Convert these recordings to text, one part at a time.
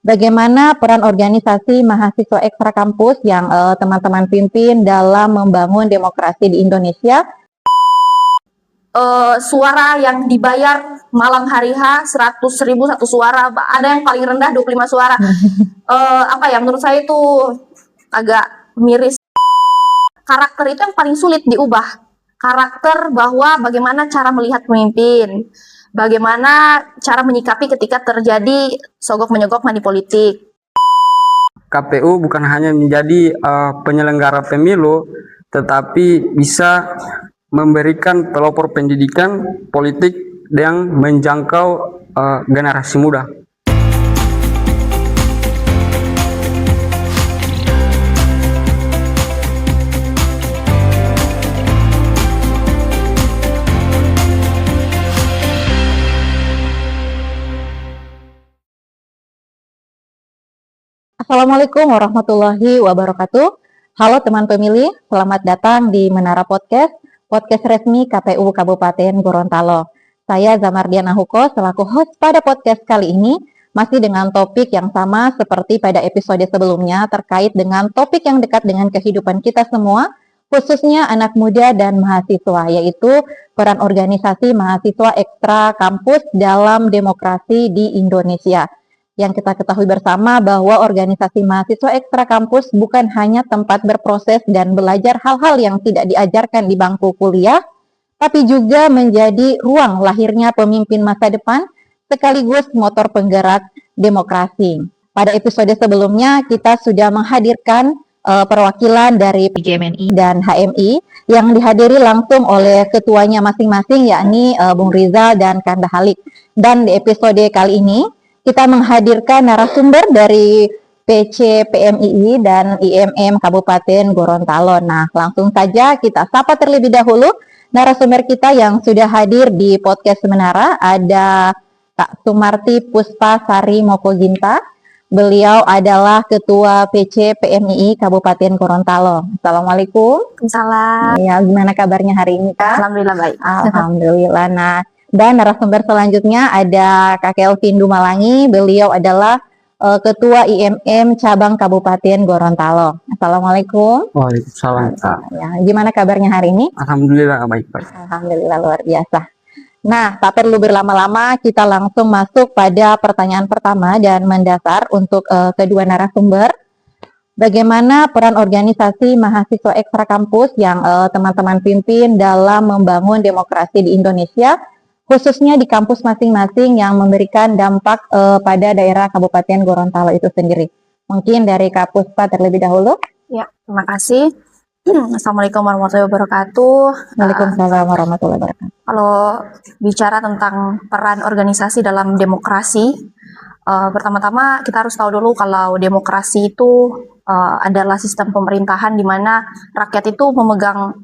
Bagaimana peran organisasi mahasiswa ekstra kampus yang teman-teman pimpin dalam membangun demokrasi di Indonesia? Suara yang dibayar malam hari H 100.000 satu suara, ada yang paling rendah 25 suara. Menurut saya itu agak miris. Karakter itu yang paling sulit diubah. Karakter bahwa bagaimana cara melihat pemimpin, bagaimana cara menyikapi ketika terjadi sogok-menyogok money politik. KPU bukan hanya menjadi penyelenggara pemilu, tetapi bisa memberikan pelopor pendidikan politik yang menjangkau generasi muda. Assalamualaikum warahmatullahi wabarakatuh. Halo teman pemilih, selamat datang di Menara Podcast, podcast resmi KPU Kabupaten Gorontalo. Saya Zamardiana Huko selaku host pada podcast kali ini, masih dengan topik yang sama seperti pada episode sebelumnya terkait dengan topik yang dekat dengan kehidupan kita semua, khususnya anak muda dan mahasiswa, yaitu peran organisasi mahasiswa ekstra kampus dalam demokrasi di Indonesia. Yang kita ketahui bersama bahwa organisasi mahasiswa ekstra kampus bukan hanya tempat berproses dan belajar hal-hal yang tidak diajarkan di bangku kuliah, tapi juga menjadi ruang lahirnya pemimpin masa depan sekaligus motor penggerak demokrasi. Pada episode sebelumnya kita sudah menghadirkan perwakilan dari PJMNI dan HMI yang dihadiri langsung oleh ketuanya masing-masing, yakni Bung Rizal dan Kanda Halik. Dan di episode kali ini kita menghadirkan narasumber dari PC PMII dan IMM Kabupaten Gorontalo. Nah, langsung saja kita sapa terlebih dahulu narasumber kita yang sudah hadir di podcast Menara. Ada Kak Sumarti Puspa Sari Mokoginta. Beliau adalah Ketua PC PMII Kabupaten Gorontalo. Assalamualaikum. Salam. Ya, gimana kabarnya hari ini, Kak? Alhamdulillah baik. Alhamdulillah. Nah, dan narasumber selanjutnya ada Kak Kelvin Dumalangi. Beliau adalah Ketua IMM Cabang Kabupaten Gorontalo. Assalamualaikum. Waalaikumsalam. Ya, gimana kabarnya hari ini? Alhamdulillah baik. Alhamdulillah luar biasa. Nah, tak perlu berlama-lama, kita langsung masuk pada pertanyaan pertama dan mendasar untuk kedua narasumber. Bagaimana peran organisasi mahasiswa ekstra kampus yang teman-teman pimpin dalam membangun demokrasi di Indonesia, khususnya di kampus masing-masing yang memberikan dampak pada daerah Kabupaten Gorontalo itu sendiri. Mungkin dari Kak Puspa terlebih dahulu. Ya, terima kasih. Assalamualaikum warahmatullahi wabarakatuh. Waalaikumsalam warahmatullahi wabarakatuh. Kalau bicara tentang peran organisasi dalam demokrasi, pertama-tama kita harus tahu dulu kalau demokrasi itu adalah sistem pemerintahan di mana rakyat itu memegang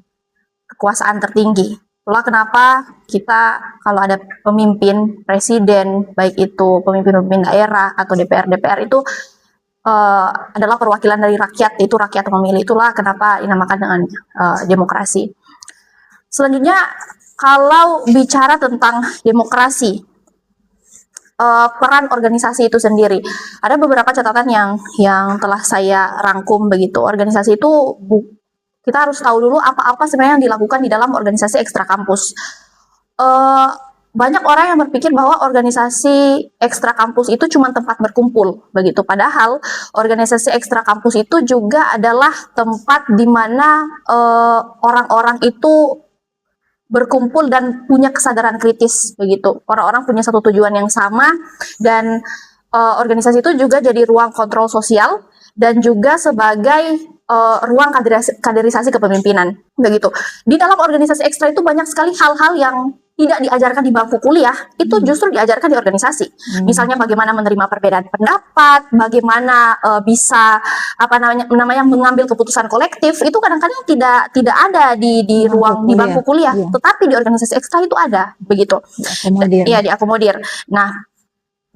kekuasaan tertinggi. Itulah kenapa kita kalau ada pemimpin, presiden, baik itu pemimpin-pemimpin daerah atau DPR itu adalah perwakilan dari rakyat, yaitu rakyat memilih. Itulah kenapa dinamakan dengan demokrasi. Selanjutnya, kalau bicara tentang demokrasi, peran organisasi itu sendiri, ada beberapa catatan yang telah saya rangkum begitu. Organisasi itu kita harus tahu dulu apa-apa sebenarnya yang dilakukan di dalam organisasi ekstra kampus. Banyak orang yang berpikir bahwa organisasi ekstra kampus itu cuma tempat berkumpul begitu. Padahal organisasi ekstra kampus itu juga adalah tempat di mana orang-orang itu berkumpul dan punya kesadaran kritis begitu. Orang-orang punya satu tujuan yang sama dan organisasi itu juga jadi ruang kontrol sosial dan juga sebagai ruang kaderisasi kepemimpinan begitu. Di dalam organisasi ekstra itu banyak sekali hal-hal yang tidak diajarkan di bangku kuliah, itu justru diajarkan di organisasi. Misalnya bagaimana menerima perbedaan pendapat, bagaimana bisa mengambil keputusan kolektif, itu kadang-kadang tidak ada di ruang di bangku kuliah, tetapi di organisasi ekstra itu ada begitu. Iya, diakomodir. Nah,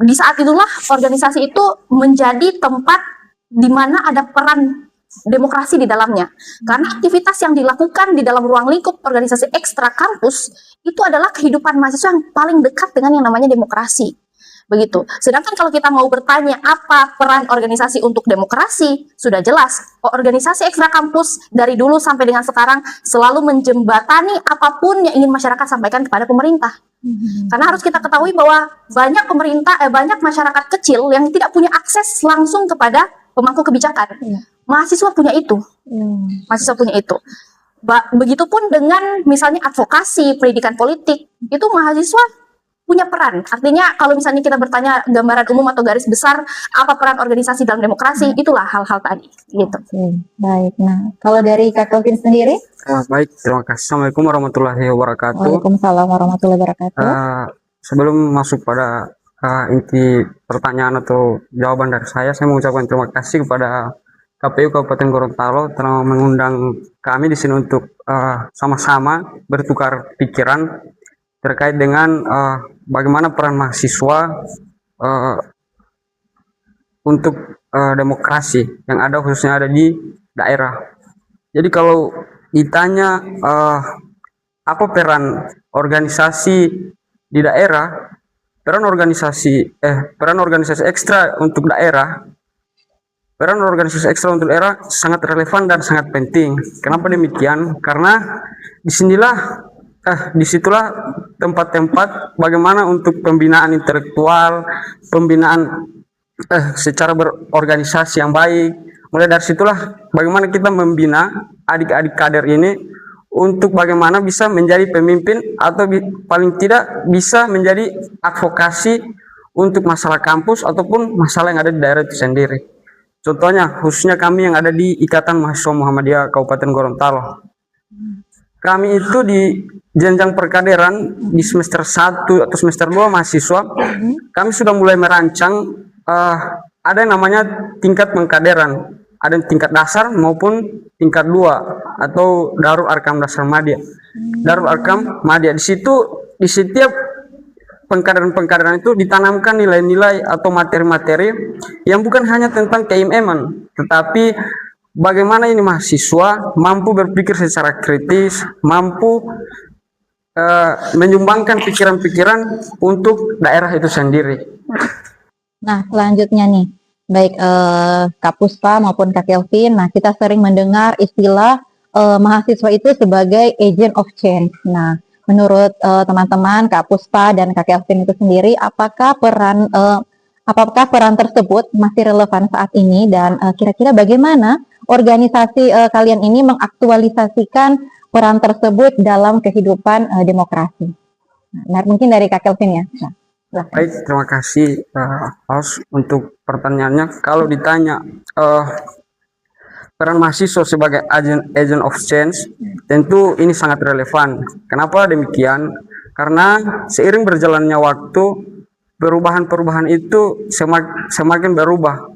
di saat itulah organisasi itu menjadi tempat di mana ada peran demokrasi di dalamnya. Karena aktivitas yang dilakukan di dalam ruang lingkup organisasi ekstra kampus itu adalah kehidupan mahasiswa yang paling dekat dengan yang namanya demokrasi. begitu. Sedangkan kalau kita mau bertanya apa peran organisasi untuk demokrasi, sudah jelas organisasi ekstra kampus dari dulu sampai dengan sekarang selalu menjembatani apapun yang ingin masyarakat sampaikan kepada pemerintah. Karena harus kita ketahui bahwa banyak masyarakat kecil yang tidak punya akses langsung kepada pemangku kebijakan. Mahasiswa punya itu. Mahasiswa punya itu. Begitupun dengan misalnya advokasi, pendidikan politik, itu mahasiswa punya peran. Artinya kalau misalnya kita bertanya gambaran umum atau garis besar apa peran organisasi dalam demokrasi, itulah hal-hal tadi gitu. Oke, baik. Nah, kalau dari Kak Kelvin sendiri? Baik, terima kasih. Assalamualaikum warahmatullahi wabarakatuh. Waalaikumsalam warahmatullahi wabarakatuh. Sebelum masuk pada inti pertanyaan atau jawaban dari saya mengucapkan terima kasih kepada KPU Kabupaten Gorontalo telah mengundang kami di sini untuk sama-sama bertukar pikiran terkait dengan bagaimana peran mahasiswa untuk demokrasi yang ada khususnya ada di daerah. Jadi kalau ditanya apa peran organisasi di daerah, peran organisasi ekstra untuk daerah, sangat relevan dan sangat penting. Kenapa demikian? Karena disitulah tempat-tempat bagaimana untuk pembinaan intelektual, pembinaan secara berorganisasi yang baik. Mulai dari situlah bagaimana kita membina adik-adik kader ini untuk bagaimana bisa menjadi pemimpin atau paling tidak bisa menjadi advokasi untuk masalah kampus ataupun masalah yang ada di daerah itu sendiri. Contohnya khususnya kami yang ada di Ikatan Mahasiswa Muhammadiyah Kabupaten Gorontalo. Kami itu di jenjang perkaderan di semester 1 atau semester 2 mahasiswa, kami sudah mulai merancang ada yang namanya tingkat pengkaderan. Ada tingkat dasar maupun tingkat 2 atau Darul Arkam Dasar Madya. Darul Arkam Madya di setiap pengkaderan itu ditanamkan nilai-nilai atau materi-materi yang bukan hanya tentang keimanan, tetapi bagaimana ini mahasiswa mampu berpikir secara kritis, mampu menyumbangkan pikiran-pikiran untuk daerah itu sendiri. Nah, selanjutnya nih, baik Kak Puspa maupun Kak Kelvin, nah kita sering mendengar istilah mahasiswa itu sebagai agent of change. Nah, menurut teman-teman Kak Puspa dan Kak Kelvin itu sendiri, apakah peran tersebut masih relevan saat ini dan kira-kira bagaimana organisasi kalian ini mengaktualisasikan peran tersebut dalam kehidupan demokrasi? Nah, mungkin dari Kak Kelvin ya. Nah, baik, terima kasih host untuk pertanyaannya. Kalau ditanya peran mahasiswa sebagai agent of change, tentu ini sangat relevan. Kenapa demikian? Karena seiring berjalannya waktu, perubahan-perubahan itu semakin berubah.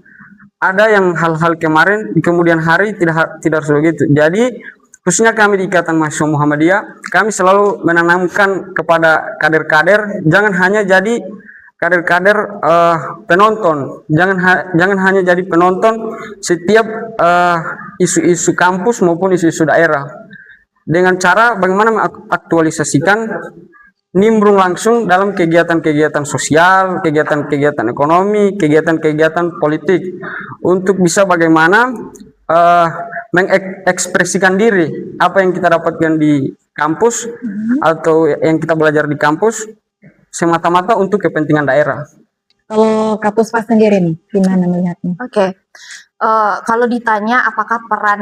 Ada yang hal-hal kemarin di kemudian hari tidak harus begitu. Jadi khususnya kami di Ikatan Mahasiswa Muhammadiyah, kami selalu menanamkan kepada kader-kader jangan hanya jadi kader-kader penonton, jangan hanya jadi penonton setiap isu-isu kampus maupun isu-isu daerah. Dengan cara bagaimana mengaktualisasikan nimbrung langsung dalam kegiatan-kegiatan sosial, kegiatan-kegiatan ekonomi, kegiatan-kegiatan politik untuk bisa bagaimana mengekspresikan diri apa yang kita dapatkan di kampus atau yang kita belajar di kampus semata-mata untuk kepentingan daerah. kalau Kak Puspa sendiri nih, gimana melihatnya? Oke. Kalau ditanya apakah peran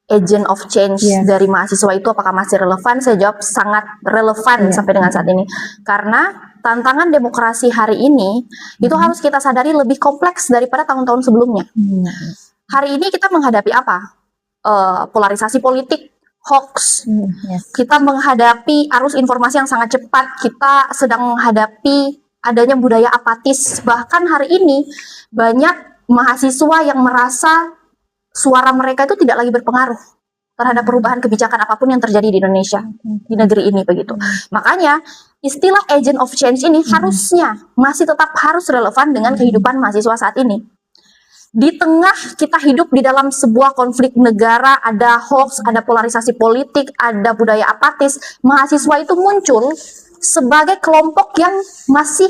agent of change dari mahasiswa itu apakah masih relevan, saya jawab sangat relevan sampai dengan saat ini. Karena tantangan demokrasi hari ini itu harus kita sadari lebih kompleks daripada tahun-tahun sebelumnya. Hari ini kita menghadapi apa? Polarisasi politik, hoax. Kita menghadapi arus informasi yang sangat cepat. Kita sedang menghadapi adanya budaya apatis. Bahkan hari ini banyak mahasiswa yang merasa suara mereka itu tidak lagi berpengaruh terhadap perubahan kebijakan apapun yang terjadi di Indonesia, di negeri ini begitu. Makanya istilah agent of change ini harusnya masih tetap harus relevan dengan kehidupan mahasiswa saat ini. Di tengah kita hidup di dalam sebuah konflik negara, ada hoax, ada polarisasi politik, ada budaya apatis, mahasiswa itu muncul sebagai kelompok yang masih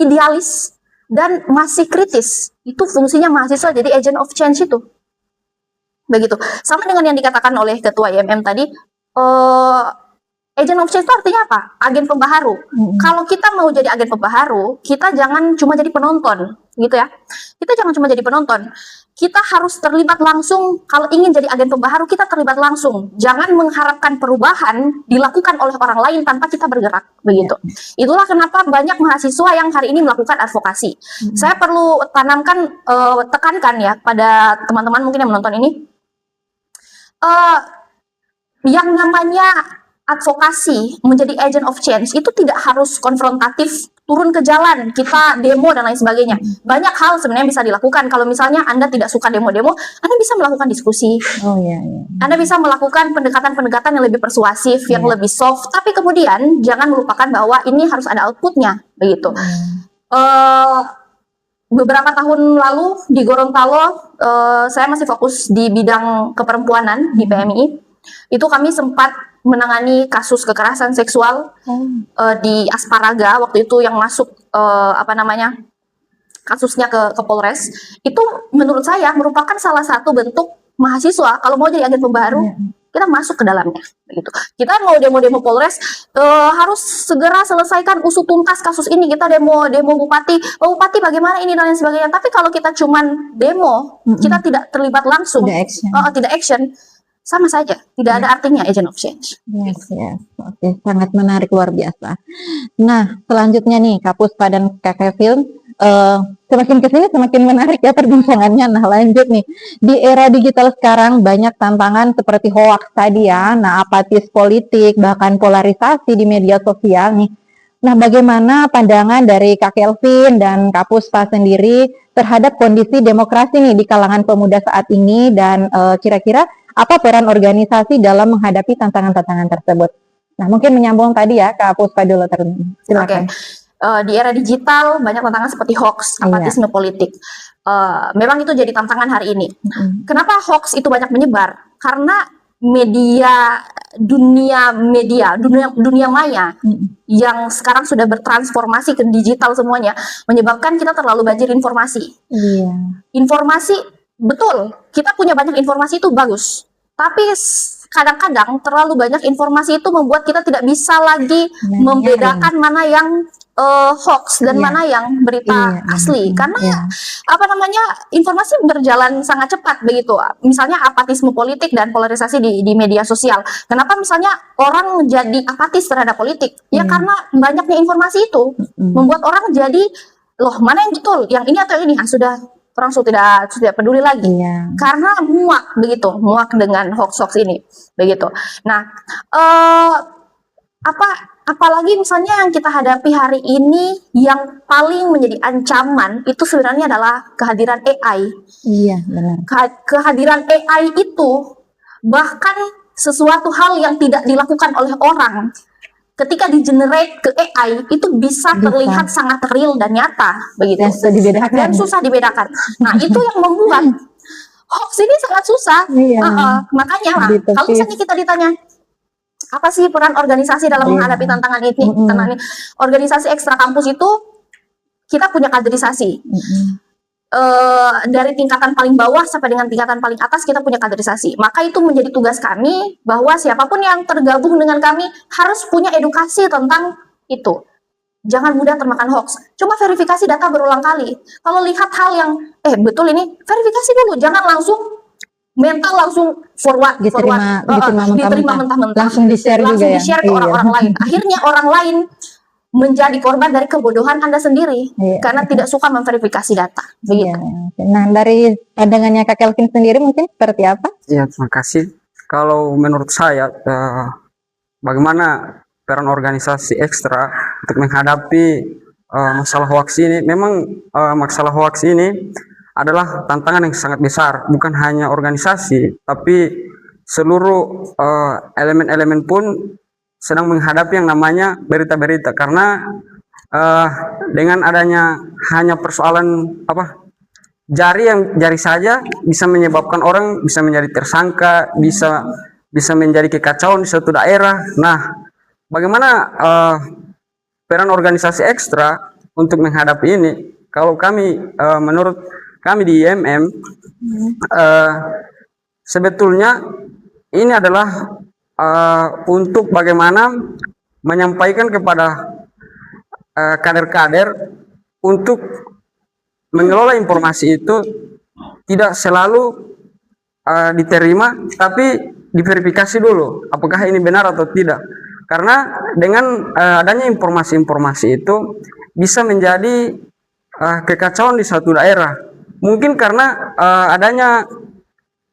idealis dan masih kritis. Itu fungsinya mahasiswa jadi agent of change itu. Begitu. Sama dengan yang dikatakan oleh Ketua IMM tadi, agent of change itu artinya apa? Agen pembaharu. Kalau kita mau jadi agen pembaharu, kita jangan cuma jadi penonton, gitu ya. Kita jangan cuma jadi penonton. Kita harus terlibat langsung. Kalau ingin jadi agen pembaharu, kita terlibat langsung. Jangan mengharapkan perubahan dilakukan oleh orang lain tanpa kita bergerak, begitu. Itulah kenapa banyak mahasiswa yang hari ini melakukan advokasi. Saya perlu tekankan ya pada teman-teman mungkin yang menonton ini, yang namanya advokasi menjadi agent of change itu tidak harus konfrontatif, turun ke jalan, kita demo dan lain sebagainya. Banyak hal sebenarnya bisa dilakukan. Kalau misalnya Anda tidak suka demo-demo, Anda bisa melakukan diskusi. Anda bisa melakukan pendekatan-pendekatan yang lebih persuasif, yang lebih soft. Tapi kemudian jangan melupakan bahwa ini harus ada outputnya, begitu. Beberapa tahun lalu di Gorontalo, saya masih fokus di bidang keperempuanan di PMI. Itu kami sempat menangani kasus kekerasan seksual di Asparaga waktu itu yang masuk kasusnya ke Polres. Itu menurut saya merupakan salah satu bentuk mahasiswa kalau mau jadi agen pembaharu, kita masuk ke dalamnya, begitu. Kita mau demo-demo Polres, harus segera selesaikan usut tuntas kasus ini. Kita demo Bupati, Pak Bupati bagaimana ini dan lain sebagainya. Tapi kalau kita cuman demo, kita tidak terlibat langsung, tidak action, sama saja, tidak ada artinya agent of change. Yes. Oke, sangat menarik, luar biasa. Nah, selanjutnya nih, Kak Puspa dan Kak Kevin, semakin kesini semakin menarik ya perbincangannya. Nah, lanjut nih, di era digital sekarang banyak tantangan seperti hoax tadi ya, nah apatis politik, bahkan polarisasi di media sosial nih. Nah, bagaimana pandangan dari Kak Kelvin dan Kak Puspa sendiri terhadap kondisi demokrasi nih di kalangan pemuda saat ini, dan kira-kira apa peran organisasi dalam menghadapi tantangan-tantangan tersebut? Nah, mungkin menyambung tadi ya, Kak Puspa dulu silakan. Di era digital banyak tantangan seperti hoax, apatisme politik. Memang itu jadi tantangan hari ini. Kenapa hoax itu banyak menyebar? Karena dunia maya yang sekarang sudah bertransformasi ke digital semuanya, menyebabkan kita terlalu banjir informasi. Informasi, betul, kita punya banyak informasi itu bagus, tapi kadang-kadang terlalu banyak informasi itu membuat kita tidak bisa lagi membedakan mana yang hoax dan mana yang berita asli, karena informasi berjalan sangat cepat, begitu. Misalnya apatisme politik dan polarisasi di media sosial. Kenapa misalnya orang menjadi apatis terhadap politik? Ya karena banyaknya informasi itu membuat orang jadi, loh mana yang betul, yang ini atau ini, orang sudah peduli lagi, karena muak dengan hoax ini, begitu. Nah, apalagi misalnya yang kita hadapi hari ini yang paling menjadi ancaman itu sebenarnya adalah kehadiran AI. Iya, benar. Kehadiran AI itu bahkan sesuatu hal yang tidak dilakukan oleh orang, ketika di-generate ke AI itu bisa terlihat sangat real dan nyata, begitu. Dan susah dibedakan. Nah, itu yang membuat hoax ini sangat susah. Makanya kalau misalnya kita ditanya, apa sih peran organisasi dalam menghadapi tantangan ini? Organisasi ekstra kampus itu kita punya kaderisasi. Dari tingkatan paling bawah sampai dengan tingkatan paling atas kita punya kaderisasi. Maka itu menjadi tugas kami bahwa siapapun yang tergabung dengan kami harus punya edukasi tentang itu. Jangan mudah termakan hoax. Coba verifikasi data berulang kali. Kalau lihat hal yang betul ini, verifikasi dulu. Jangan langsung forward, diterima mentah-mentah, langsung di-share ke orang-orang lain. Akhirnya orang lain menjadi korban dari kebodohan Anda sendiri karena tidak suka memverifikasi data. Begitu. Nah, dari pandangannya Kak Kelvin sendiri mungkin seperti apa? Ya, terima kasih. Kalau menurut saya, bagaimana peran organisasi ekstra untuk menghadapi masalah hoax ini? Memang masalah hoax ini adalah tantangan yang sangat besar, bukan hanya organisasi, tapi seluruh elemen-elemen pun sedang menghadapi yang namanya berita-berita, karena dengan adanya hanya persoalan jari saja bisa menyebabkan orang bisa menjadi tersangka, bisa menjadi kekacauan di suatu daerah. Nah, bagaimana peran organisasi ekstra untuk menghadapi ini, kalau kami menurut kami di IMM sebetulnya ini adalah untuk bagaimana menyampaikan kepada kader-kader untuk mengelola informasi itu tidak selalu diterima, tapi diverifikasi dulu apakah ini benar atau tidak. Karena dengan adanya informasi-informasi itu bisa menjadi kekacauan di satu daerah. Mungkin karena adanya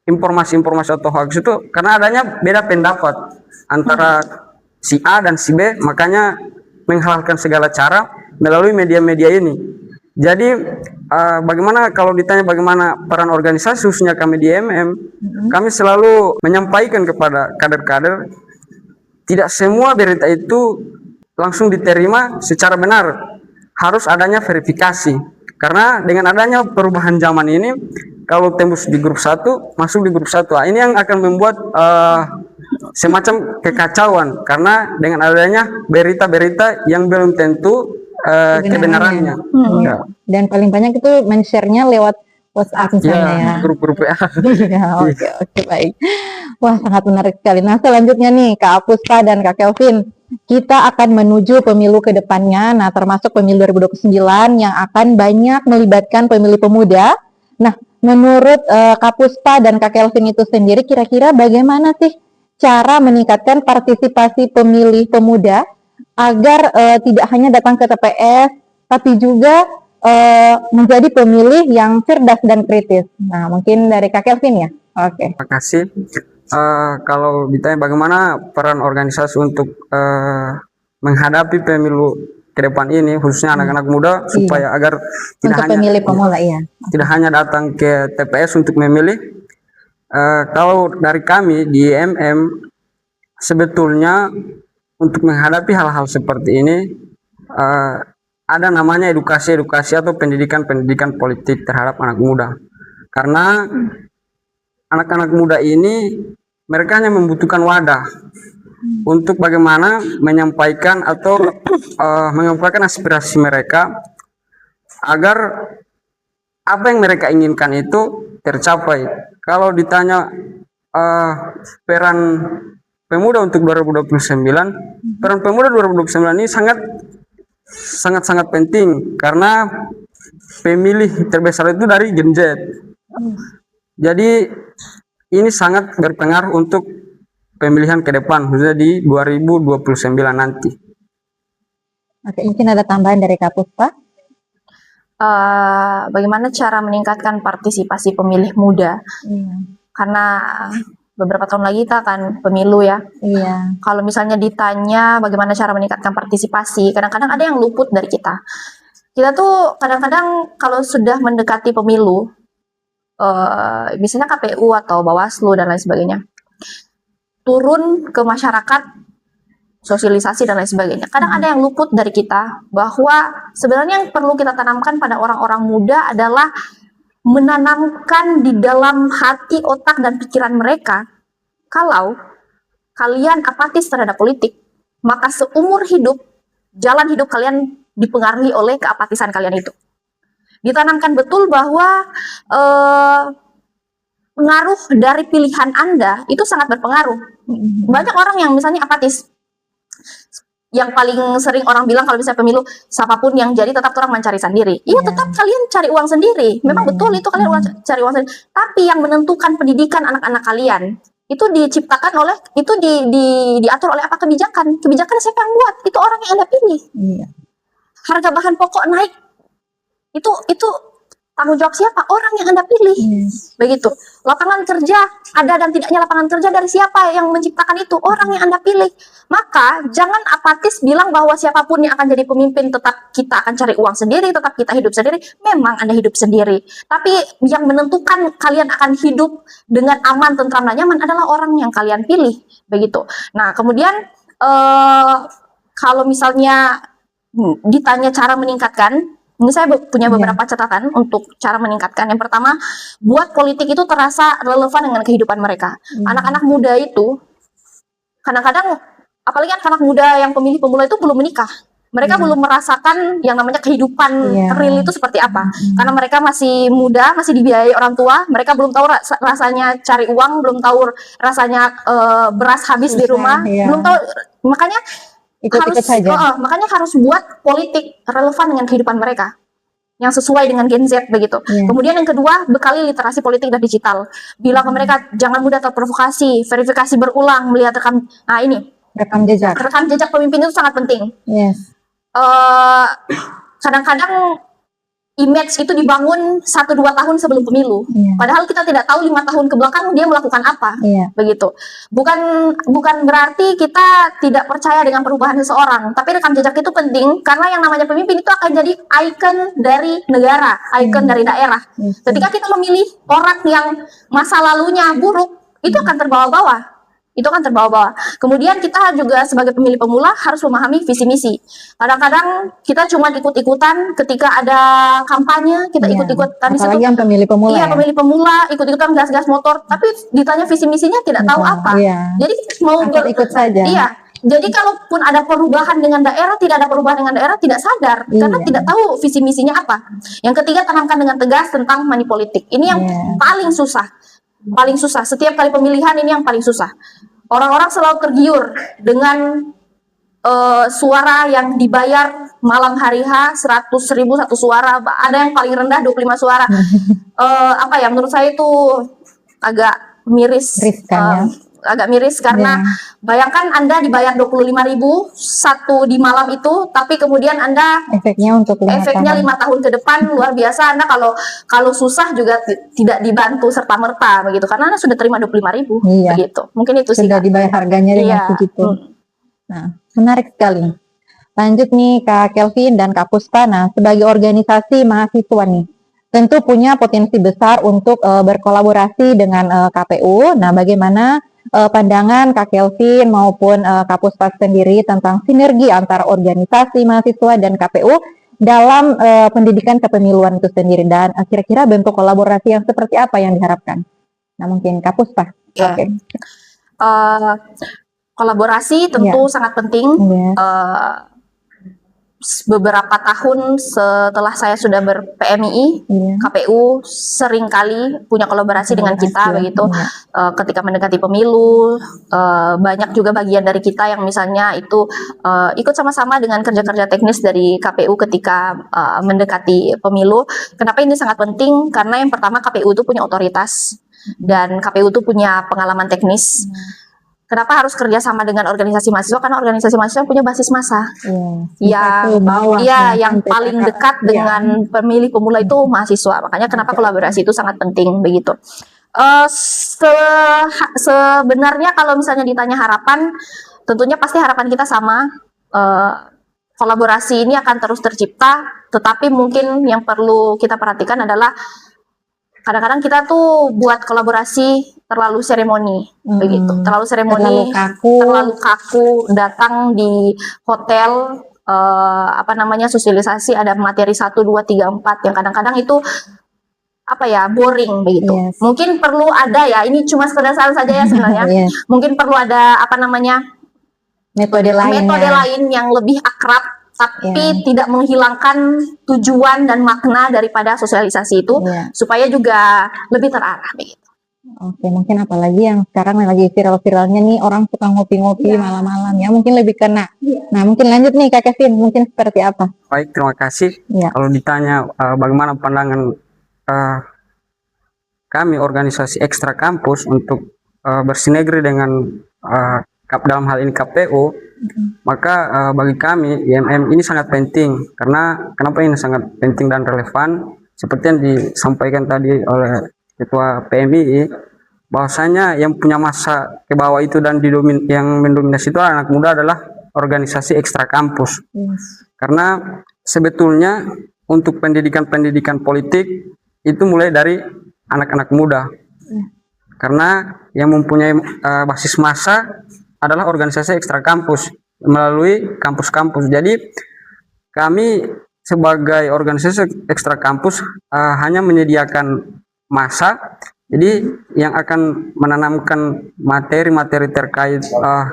informasi-informasi atau hoax itu karena adanya beda pendapat antara si A dan si B, makanya menghalalkan segala cara melalui media-media ini. Jadi bagaimana kalau ditanya bagaimana peran organisasi khususnya kami di IMM, kami selalu menyampaikan kepada kader-kader tidak semua berita itu langsung diterima secara benar, harus adanya verifikasi. Karena dengan adanya perubahan zaman ini, kalau tembus di grup 1 masuk di grup 1, ini yang akan membuat semacam kekacauan karena dengan adanya berita-berita yang belum tentu kebenarannya. Ya. Dan paling banyak itu men-share-nya lewat WhatsApp misalnya ya. Grup-grup ya. Oke, baik. Wah, sangat menarik sekali. Nah, selanjutnya nih Kak Puspa dan Kak Kelvin, kita akan menuju pemilu ke depannya. Nah, termasuk pemilu 2029 yang akan banyak melibatkan pemilih pemuda. Nah, menurut Kak Puspa dan Kak Kelvin itu sendiri, kira-kira bagaimana sih cara meningkatkan partisipasi pemilih pemuda agar tidak hanya datang ke TPS, tapi juga menjadi pemilih yang cerdas dan kritis. Nah, mungkin dari Kak Kelvin ya. Oke. Terima kasih. Kalau ditanya bagaimana peran organisasi untuk menghadapi pemilu ke depan ini, khususnya anak-anak muda, supaya agar tidak Untuk hanya pemilih pemula ya. tidak hanya datang ke TPS untuk memilih. Kalau dari kami di IMM, sebetulnya untuk menghadapi hal-hal seperti ini ada namanya edukasi atau pendidikan politik terhadap anak muda. Karena anak-anak muda ini mereka hanya membutuhkan wadah untuk bagaimana menyampaikan atau menyampaikan aspirasi mereka agar apa yang mereka inginkan itu tercapai. Kalau ditanya peran pemuda untuk 2029, peran pemuda 2029 ini sangat penting karena pemilih terbesar itu dari Gen Z. Jadi ini sangat berpengaruh untuk pemilihan ke depan, khususnya di 2029 nanti. Oke, mungkin ada tambahan dari Kak Puspa? Bagaimana cara meningkatkan partisipasi pemilih muda? Karena beberapa tahun lagi kita akan pemilu ya. Iya. Kalau misalnya ditanya bagaimana cara meningkatkan partisipasi, kadang-kadang ada yang luput dari kita. Kita tuh kadang-kadang kalau sudah mendekati pemilu, misalnya KPU atau Bawaslu dan lain sebagainya, turun ke masyarakat, sosialisasi dan lain sebagainya. Kadang ada yang luput dari kita bahwa sebenarnya yang perlu kita tanamkan pada orang-orang muda adalah menanamkan di dalam hati, otak, dan pikiran mereka, kalau kalian apatis terhadap politik, maka seumur hidup, jalan hidup kalian dipengaruhi oleh keapatisan kalian itu. Ditanamkan betul bahwa pengaruh dari pilihan Anda itu sangat berpengaruh. Banyak orang yang misalnya apatis, yang paling sering orang bilang kalau misalnya pemilu, siapapun yang jadi tetap orang mencari sendiri. Iya, tetap kalian cari uang sendiri. Memang betul itu kalian cari uang sendiri. Tapi yang menentukan pendidikan anak-anak kalian itu diciptakan oleh, itu diatur oleh apa? Kebijakan. Kebijakan siapa yang buat? Itu orang yang Anda pilih. Harga bahan pokok naik. Itu tanggung jawab siapa? Orang yang Anda pilih. Begitu. Lapangan kerja, ada dan tidaknya lapangan kerja dari siapa yang menciptakan itu? Orang yang Anda pilih. Maka jangan apatis bilang bahwa siapapun yang akan jadi pemimpin tetap kita akan cari uang sendiri, tetap kita hidup sendiri. Memang Anda hidup sendiri. Tapi yang menentukan kalian akan hidup dengan aman, tentram, dan nyaman adalah orang yang kalian pilih. Begitu. Nah, kemudian kalau misalnya ditanya cara meningkatkan, ini saya punya beberapa catatan untuk cara meningkatkan. Yang pertama, buat politik itu terasa relevan dengan kehidupan mereka. Anak-anak muda itu, kadang-kadang, apalagi anak-anak muda yang pemilih pemula itu belum menikah. Mereka belum merasakan yang namanya kehidupan Iya. real itu seperti apa. Karena mereka masih muda, masih dibiayai orang tua, mereka belum tahu rasanya cari uang, belum tahu rasanya beras habis di Susah, rumah, iya. belum tahu. Makanya Ikut-ikut saja. makanya harus buat politik relevan dengan kehidupan mereka, yang sesuai dengan Gen Z begitu. Iya. Kemudian yang kedua, bekali literasi politik dan digital. Bilang ke mereka jangan mudah terprovokasi, verifikasi berulang, melihat rekam. Nah ini Rekam jejak. rekam jejak pemimpin itu sangat penting. Yes. Kadang-kadang image itu dibangun 1-2 tahun sebelum pemilu. Iya. Padahal kita tidak tahu 5 tahun ke belakang dia melakukan apa. Iya. Begitu. Bukan berarti kita tidak percaya dengan perubahan seseorang, tapi rekam jejak itu penting karena yang namanya pemimpin itu akan jadi ikon dari negara, ikon dari daerah. Yes. Ketika kita memilih orang yang masa lalunya buruk, itu akan terbawa-bawa. Itu kan terbawa-bawa. Kemudian kita juga sebagai pemilih pemula harus memahami visi misi. Kadang-kadang kita cuma ikut-ikutan ketika ada kampanye, kita Iya. ikut-ikutan di situ. Apalagi yang pemilih pemula. Iya, ya. pemilih pemula ikut-ikutan gas-gas motor, tapi ditanya visi misinya tidak tahu Betul, apa. iya. Jadi mau Asal ikut saja. Iya. Jadi kalaupun ada perubahan dengan daerah, tidak ada perubahan dengan daerah, tidak sadar karena Iya. tidak tahu visi misinya apa. Yang ketiga, tanamkan dengan tegas tentang money politik. Ini yang Iya. paling susah. Paling susah. Setiap kali pemilihan ini yang paling susah. Orang-orang selalu tergiur dengan suara yang dibayar malam hari 100.000 satu suara. Ada yang paling rendah 25 suara. Apa ya, menurut saya itu agak miris. Riskan, ya. Agak miris karena bayangkan Anda dibayar 25.000 satu di malam itu, tapi kemudian Anda Efeknya untuk 5 efeknya tahun. 5 tahun ke depan luar biasa. Anda kalau susah juga tidak dibantu serta merta begitu karena Anda sudah terima 25.000 Iya. begitu. Mungkin itu sih. Sudah Kak. dibayar harganya dengan Iya. segitu. Nah, menarik sekali. Lanjut nih Kak Kelvin dan Kak Puspa. Nah, sebagai organisasi mahasiswa nih, tentu punya potensi besar untuk berkolaborasi dengan KPU. Nah, bagaimana pandangan Kak Kelvin maupun Kak Puspa sendiri tentang sinergi antara organisasi mahasiswa dan KPU dalam pendidikan kepemiluan itu sendiri, dan kira-kira bentuk kolaborasi yang seperti apa yang diharapkan? Nah, mungkin Kak Puspa. Ya. Oke. Kolaborasi tentu sangat penting. Iya. Beberapa tahun setelah saya sudah ber-PMII, Iya. KPU seringkali punya kolaborasi dengan kita Kolaborasi, begitu. iya. Ketika mendekati pemilu, banyak juga bagian dari kita yang misalnya itu ikut sama-sama dengan kerja-kerja teknis dari KPU ketika mendekati pemilu. Kenapa ini sangat penting? Karena yang pertama, KPU itu punya otoritas dan KPU itu punya pengalaman teknis. Kenapa harus kerja sama dengan organisasi mahasiswa? Karena organisasi mahasiswa punya basis massa. Satu bawah, Yang sampai paling kakak. dekat Iya. dengan pemilih pemula itu mahasiswa. Makanya kenapa kolaborasi itu sangat penting begitu. Sebenarnya kalau misalnya ditanya harapan, tentunya pasti harapan kita sama. Kolaborasi ini akan terus tercipta, tetapi mungkin yang perlu kita perhatikan adalah kadang-kadang kita tuh buat kolaborasi terlalu seremoni begitu, terlalu seremoni, terlalu kaku, datang di hotel sosialisasi ada materi 1 2 3 4 yang kadang-kadang itu boring begitu. Yes. Mungkin perlu ada ya, ini cuma sekedar saran saja ya sebenarnya. Yes. Mungkin perlu ada Metode lain yang lebih akrab tapi tidak menghilangkan tujuan dan makna daripada sosialisasi itu, supaya juga lebih terarah begitu. Oke, mungkin apalagi yang sekarang lagi viral-viralnya nih, orang suka ngopi-ngopi malam-malam ya, mungkin lebih kena. Nah, mungkin lanjut nih Kak Kevin, mungkin seperti apa? Baik, terima kasih. Ya. Kalau ditanya bagaimana pandangan kami organisasi ekstra kampus untuk bersinergi dengan dalam hal ini KPU, maka bagi kami IMM ini sangat penting. Karena kenapa ini sangat penting dan relevan? Seperti yang disampaikan tadi oleh Ketua PMII, bahwasanya yang punya masa ke bawah itu dan yang mendominasi itu anak muda adalah organisasi ekstra kampus. Yes. Karena sebetulnya untuk pendidikan politik itu mulai dari anak-anak muda. Karena yang mempunyai basis massa adalah organisasi ekstra kampus melalui kampus-kampus. Jadi kami sebagai organisasi ekstra kampus hanya menyediakan massa, jadi yang akan menanamkan materi-materi terkait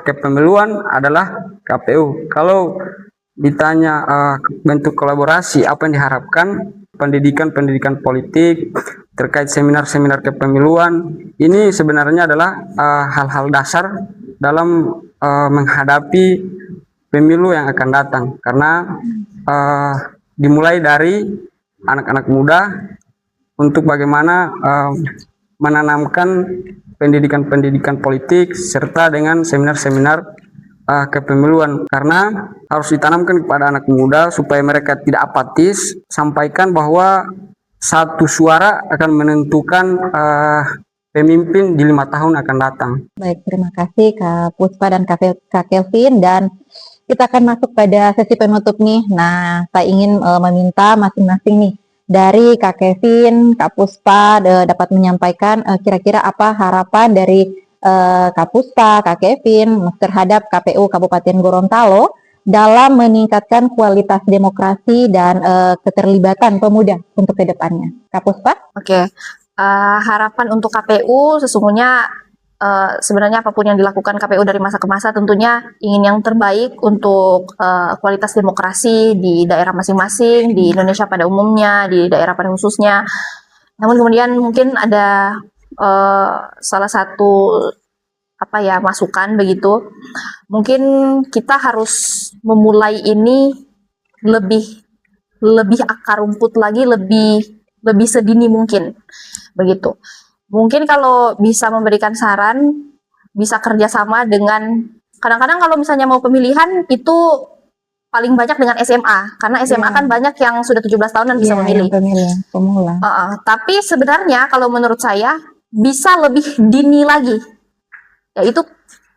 kepemiluan adalah KPU. Kalau ditanya bentuk kolaborasi apa yang diharapkan, pendidikan politik terkait seminar-seminar kepemiluan, ini sebenarnya adalah hal-hal dasar dalam menghadapi pemilu yang akan datang, karena dimulai dari anak-anak muda untuk bagaimana menanamkan pendidikan politik serta dengan seminar-seminar kepemiluan, karena harus ditanamkan kepada anak muda supaya mereka tidak apatis. Sampaikan bahwa satu suara akan menentukan pemimpin di 5 tahun akan datang. Baik, terima kasih Kak Puspa dan Kak Kelvin, dan kita akan masuk pada sesi penutup nih. Nah, saya ingin meminta masing-masing nih dari Kak Kevin, Kak Puspa dapat menyampaikan kira-kira apa harapan dari Kak Puspa, Kak Kevin terhadap KPU Kabupaten Gorontalo dalam meningkatkan kualitas demokrasi dan keterlibatan pemuda untuk kedepannya. Kak Puspa? Oke, harapan untuk KPU sesungguhnya sebenarnya apapun yang dilakukan KPU dari masa ke masa tentunya ingin yang terbaik untuk kualitas demokrasi di daerah masing-masing, di Indonesia pada umumnya, di daerah pada khususnya. Namun kemudian mungkin ada salah satu masukan begitu. Mungkin kita harus memulai ini lebih akar rumput lagi, lebih sedini mungkin begitu. Mungkin kalau bisa memberikan saran, bisa kerjasama dengan, kadang-kadang kalau misalnya mau pemilihan itu paling banyak dengan SMA, karena SMA kan banyak yang sudah 17 tahun dan bisa memilih. Pemula. Tapi sebenarnya kalau menurut saya bisa lebih dini lagi, yaitu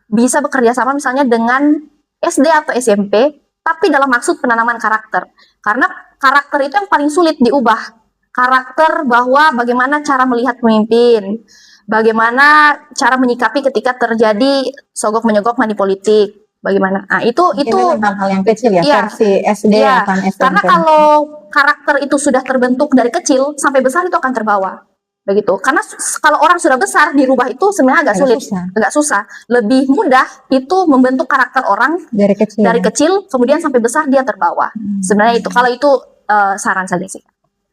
bisa bekerja sama misalnya dengan SD atau SMP, tapi dalam maksud penanaman karakter, karena karakter itu yang paling sulit diubah. Karakter bahwa bagaimana cara melihat pemimpin, bagaimana cara menyikapi ketika terjadi sogok menyogok money politik, bagaimana. Nah, itu hal-hal yang kecil ya, versi SD atau SMP. Karena kalau karakter itu sudah terbentuk dari kecil sampai besar itu akan terbawa. Begitu. Karena kalau orang sudah besar dirubah itu sebenarnya agak sulit, agak susah. Lebih mudah itu membentuk karakter orang dari kecil kemudian sampai besar dia terbawa. Sebenarnya itu, kalau itu saran saja sih.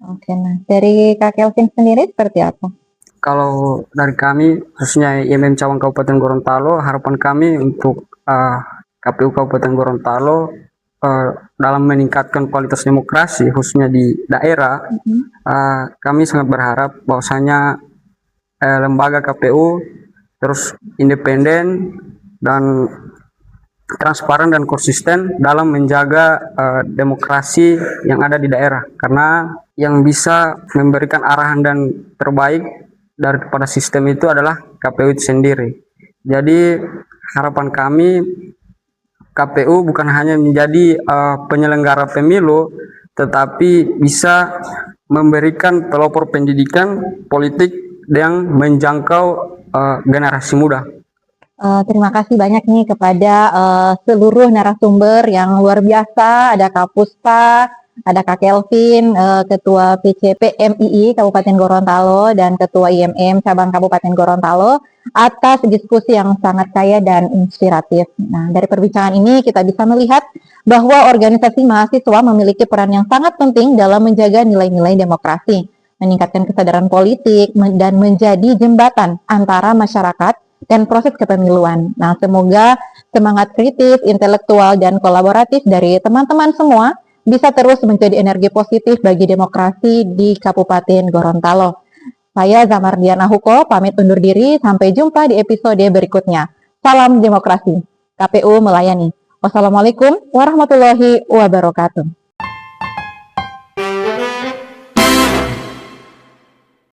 Oke, nah dari Kak Kelvin sendiri seperti apa? Kalau dari kami, khususnya IMM Cawang Kabupaten Gorontalo, harapan kami untuk KPU Kabupaten Gorontalo dalam meningkatkan kualitas demokrasi, khususnya di daerah, kami sangat berharap bahwasanya lembaga KPU terus independen dan transparan dan konsisten dalam menjaga demokrasi yang ada di daerah, karena yang bisa memberikan arahan dan terbaik daripada sistem itu adalah KPU itu sendiri. Jadi harapan kami KPU bukan hanya menjadi penyelenggara pemilu, tetapi bisa memberikan pelopor pendidikan politik yang menjangkau generasi muda. Terima kasih banyak nih kepada seluruh narasumber yang luar biasa. Ada Kak Puspa, ada Kak Kelvin, Ketua PCP MII Kabupaten Gorontalo dan Ketua IMM Cabang Kabupaten Gorontalo atas diskusi yang sangat kaya dan inspiratif. Nah, dari perbincangan ini kita bisa melihat bahwa organisasi mahasiswa memiliki peran yang sangat penting dalam menjaga nilai-nilai demokrasi, meningkatkan kesadaran politik, dan menjadi jembatan antara masyarakat dan proses kepemiluan. Nah, semoga semangat kritis, intelektual, dan kolaboratif dari teman-teman semua bisa terus menjadi energi positif bagi demokrasi di Kabupaten Gorontalo. Saya Zamardiana Huko, pamit undur diri. Sampai jumpa di episode berikutnya. Salam demokrasi. KPU melayani. Wassalamualaikum warahmatullahi wabarakatuh.